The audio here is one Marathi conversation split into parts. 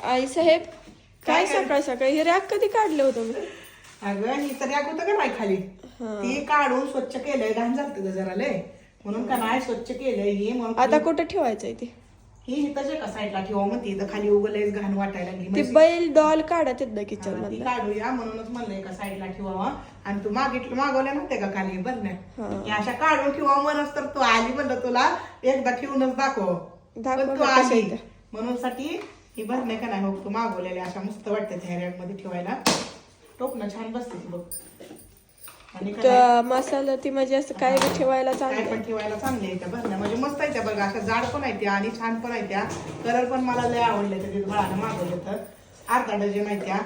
आई साहेब काय सकाळ सकाळी हे रॅक कधी काढलं होतं मी? अगं ही तर याक होतं का नाही खाली ती काढून स्वच्छ केलंय घाण झालं जरा लय म्हणून का नाही स्वच्छ केलंय ही म्हणून आता कुठं ठेवायचंय ते? ही इथंच एका साईडला ठेवा म्हणते इथं खाली उगलेच घाण वाटायला लागली ते बैल डॉल काढत आहेत ना किचन ती मधलं. काढूया म्हणूनच म्हणलं एका साईडला ठेवावा आणि तू मागवल्या नव्हते का खाली बरं अशा काढून ठेवा म्हणून तर तू आली म्हणलं तुला एकदा ठेवूनच दाखव पण तू आली म्हणून साठी ही भरणे का नाही हो तू मागवलेल्या अशा मस्त वाटते ह्या रॅक मध्ये ठेवायला टोपणं छान बसते ती बघ आणि मसाला ती म्हणजे असं काय बी ठेवायला काय चांगलं पण ठेवायला चांगले आहे त्या भरण्या म्हणजे मस्त आहे त्या बघा अशा जाड पण आहे त्या आणि छान पण आहे त्या कलर पण मला लय आवडले त्या बाळानं मागवले तर अर्धा डझन आहे त्या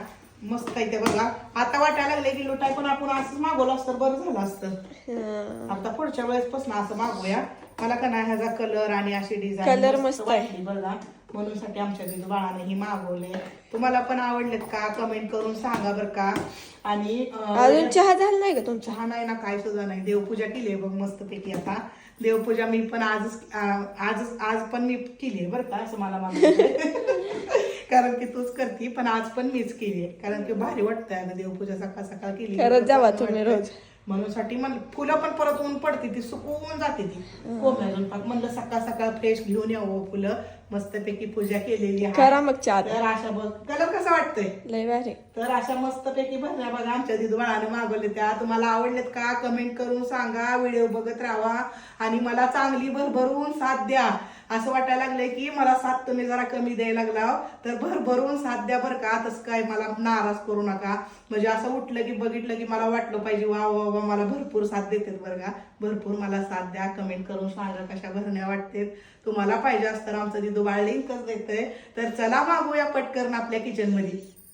मस्त आहे त्या बघा आता वाटायला लागले की लोटाय पण आपण असं मागवलं असतं बरं झालं असतं आता पुढच्या वेळेस पासून असं मागवूया मला का नाही ह्याचा कलर आणि अशी डिझाईन कलर मस्त आहे बघा म्हणून साठी आमच्या तिथं बाळाने ही मागवले तुम्हाला पण आवडलेत का कमेंट करून सांगा बरं का आणि अजून चहा झाला नाही का तुमचा? चहा नाही ना काय सुद्धा नाही देवपूजा केली आहे बघ मस्त पैकी आता देवपूजा मी पण आज पण मी केली आहे बरं का असं मला कारण की तूच करती पण आज पण मीच केली आहे कारण की भारी वाटतंय आता देवपूजा सकाळ सकाळ केली करत जावा तुम्ही रोज म्हणून साठी फुलं पण परत ऊन पडते ती सुकवून जाते ती कोंबड्यातून पाक म्हणलं सकाळ सकाळ फ्रेश घेऊन यावं फुलं मस्तपैकी पूजा केलेली आहे करा मग चहा. तर अशा बघ कलर कसा वाटतंय लय भारी. तर अशा मस्तपैकी भरल्या बघा आमच्या दिदू बाळाने मागवले त्या तुम्हाला आवडलेत का कमेंट करून सांगा व्हिडिओ बघत राहा आणि मला चांगली भरभरून साथ द्या असं वाटायला लागलंय की मला साथ तुम्ही जरा कमी द्यायला लागला तर भरभरून साथ द्या बरं का तसं काय मला नाराज करू नका म्हणजे असं उठलं की बघितलं की मला वाटलं पाहिजे वा वा वा मला भरपूर साथ देतात बरं का भरपूर मला साथ द्या कमेंट करून सांगा कशा भरण्या वाटते तुम्हाला पाहिजे असतं आमचं दिदू बाळ लिंकच देतंय तर चला मागूया पटकन आपल्या किचन मध्ये